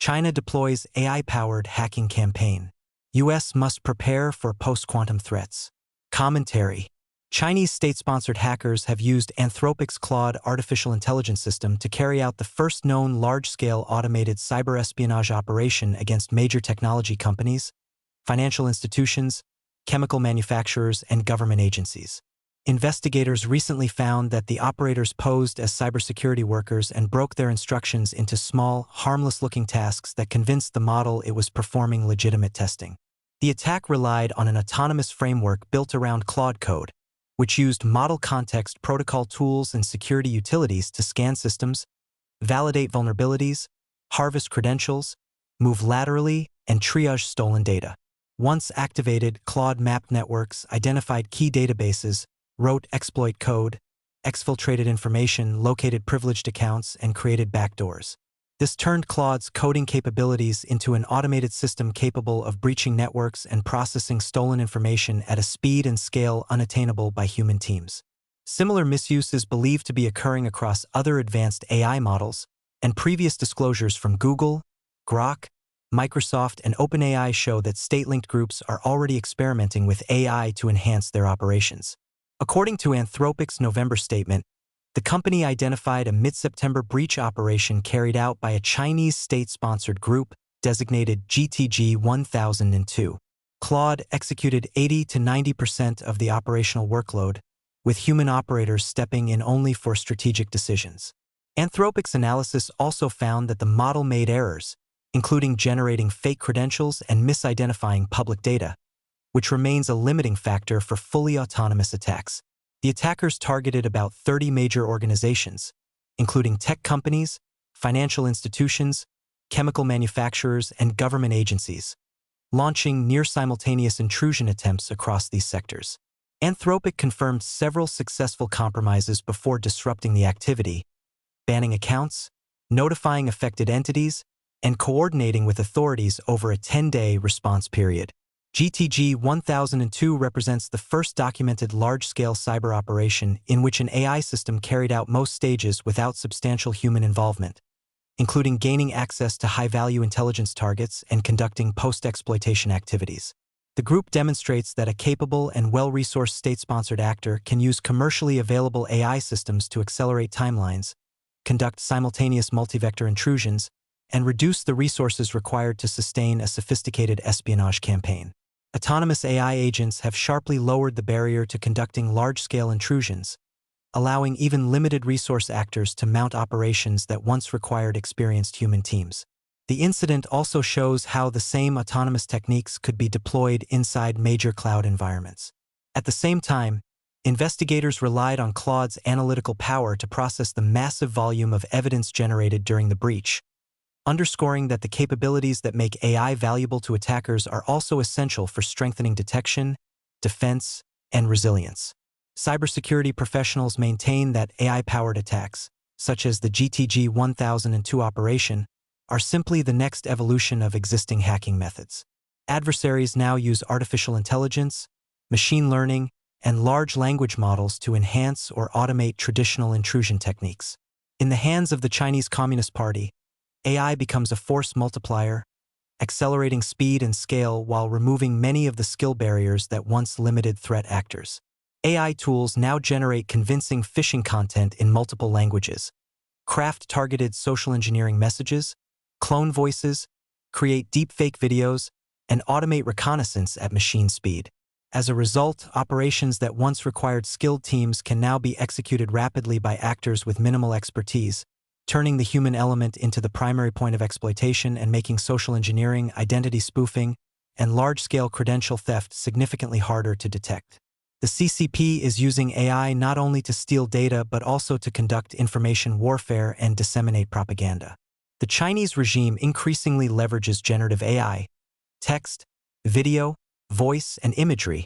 China deploys AI-powered hacking campaign. US must prepare for post-quantum threats. Commentary. Chinese state-sponsored hackers have used Anthropic's Claude artificial intelligence system to carry out the first known large-scale automated cyber espionage operation against major technology companies, financial institutions, chemical manufacturers, and government agencies. Investigators recently found that the operators posed as cybersecurity workers and broke their instructions into small, harmless-looking tasks that convinced the model it was performing legitimate testing. The attack relied on an autonomous framework built around Claude Code, which used model context protocol tools and security utilities to scan systems, validate vulnerabilities, harvest credentials, move laterally, and triage stolen data. Once activated, Claude mapped networks, identified key databases, wrote exploit code, exfiltrated information, located privileged accounts, and created backdoors. This turned Claude's coding capabilities into an automated system capable of breaching networks and processing stolen information at a speed and scale unattainable by human teams. Similar misuse is believed to be occurring across other advanced AI models, and previous disclosures from Google, Grok, Microsoft, and OpenAI show that state-linked groups are already experimenting with AI to enhance their operations. According to Anthropic's November statement, the company identified a mid-September breach operation carried out by a Chinese state-sponsored group designated GTG 1002. Claude executed 80 to 90% of the operational workload, with human operators stepping in only for strategic decisions. Anthropic's analysis also found that the model made errors, including generating fake credentials and misidentifying public data, which remains a limiting factor for fully autonomous attacks. The attackers targeted about 30 major organizations, including tech companies, financial institutions, chemical manufacturers, and government agencies, launching near-simultaneous intrusion attempts across these sectors. Anthropic confirmed several successful compromises before disrupting the activity, banning accounts, notifying affected entities, and coordinating with authorities over a 10-day response period. GTG 1002 represents the first documented large-scale cyber operation in which an AI system carried out most stages without substantial human involvement, including gaining access to high-value intelligence targets and conducting post-exploitation activities. The group demonstrates that a capable and well-resourced state-sponsored actor can use commercially available AI systems to accelerate timelines, conduct simultaneous multi-vector intrusions, and reduce the resources required to sustain a sophisticated espionage campaign. Autonomous AI agents have sharply lowered the barrier to conducting large-scale intrusions, allowing even limited resource actors to mount operations that once required experienced human teams. The incident also shows how the same autonomous techniques could be deployed inside major cloud environments. At the same time, investigators relied on Claude's analytical power to process the massive volume of evidence generated during the breach, underscoring that the capabilities that make AI valuable to attackers are also essential for strengthening detection, defense, and resilience. Cybersecurity professionals maintain that AI-powered attacks, such as the GTG 1002 operation, are simply the next evolution of existing hacking methods. Adversaries now use artificial intelligence, machine learning, and large language models to enhance or automate traditional intrusion techniques. In the hands of the Chinese Communist Party, AI becomes a force multiplier, accelerating speed and scale while removing many of the skill barriers that once limited threat actors. AI tools now generate convincing phishing content in multiple languages, craft targeted social engineering messages, clone voices, create deepfake videos, and automate reconnaissance at machine speed. As a result, operations that once required skilled teams can now be executed rapidly by actors with minimal expertise, turning the human element into the primary point of exploitation and making social engineering, identity spoofing, and large-scale credential theft significantly harder to detect. The CCP is using AI not only to steal data but also to conduct information warfare and disseminate propaganda. The Chinese regime increasingly leverages generative AI, text, video, voice, and imagery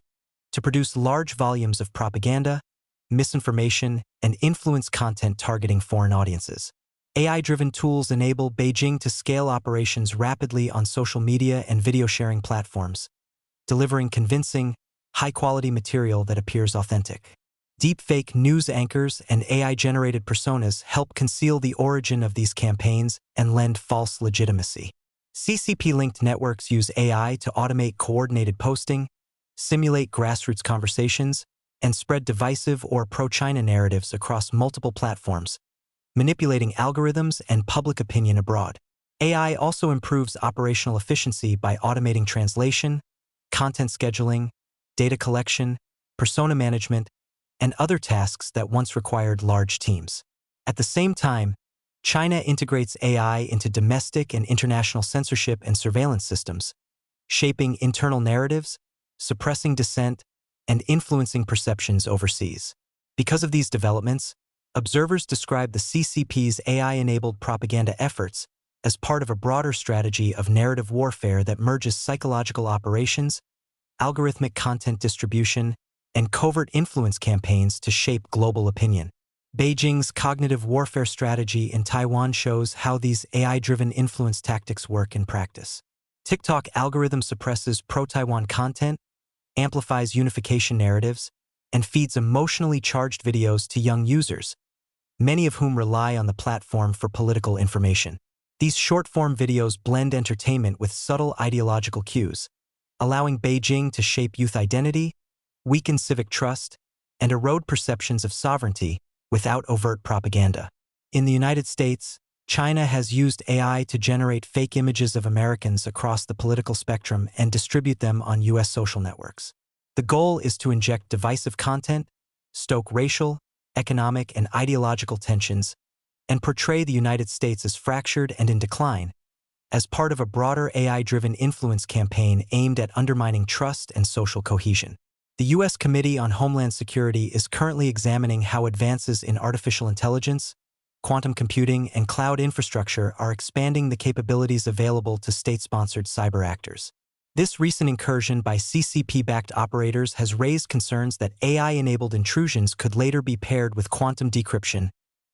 to produce large volumes of propaganda, misinformation, and influence content targeting foreign audiences. AI-driven tools enable Beijing to scale operations rapidly on social media and video-sharing platforms, delivering convincing, high-quality material that appears authentic. Deepfake news anchors and AI-generated personas help conceal the origin of these campaigns and lend false legitimacy. CCP-linked networks use AI to automate coordinated posting, simulate grassroots conversations, and spread divisive or pro-China narratives across multiple platforms, manipulating algorithms and public opinion abroad. AI also improves operational efficiency by automating translation, content scheduling, data collection, persona management, and other tasks that once required large teams. At the same time, China integrates AI into domestic and international censorship and surveillance systems, shaping internal narratives, suppressing dissent, and influencing perceptions overseas. Because of these developments, observers describe the CCP's AI-enabled propaganda efforts as part of a broader strategy of narrative warfare that merges psychological operations, algorithmic content distribution, and covert influence campaigns to shape global opinion. Beijing's cognitive warfare strategy in Taiwan shows how these AI-driven influence tactics work in practice. TikTok algorithm suppresses pro-Taiwan content, amplifies unification narratives, and feeds emotionally charged videos to young users, many of whom rely on the platform for political information. These short-form videos blend entertainment with subtle ideological cues, allowing Beijing to shape youth identity, weaken civic trust, and erode perceptions of sovereignty without overt propaganda. In the United States, China has used AI to generate fake images of Americans across the political spectrum and distribute them on U.S. social networks. The goal is to inject divisive content, stoke racial, economic, and ideological tensions, and portray the United States as fractured and in decline, as part of a broader AI-driven influence campaign aimed at undermining trust and social cohesion. The U.S. Committee on Homeland Security is currently examining how advances in artificial intelligence, quantum computing, and cloud infrastructure are expanding the capabilities available to state-sponsored cyber actors. This recent incursion by CCP-backed operators has raised concerns that AI-enabled intrusions could later be paired with quantum decryption,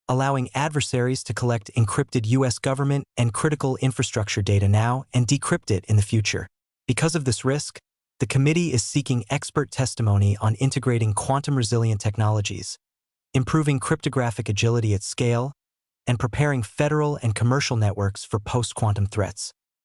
allowing adversaries to collect encrypted U.S. government and critical infrastructure data now and decrypt it in the future. Because of this risk, the committee is seeking expert testimony on integrating quantum-resilient technologies, improving cryptographic agility at scale, and preparing federal and commercial networks for post-quantum threats.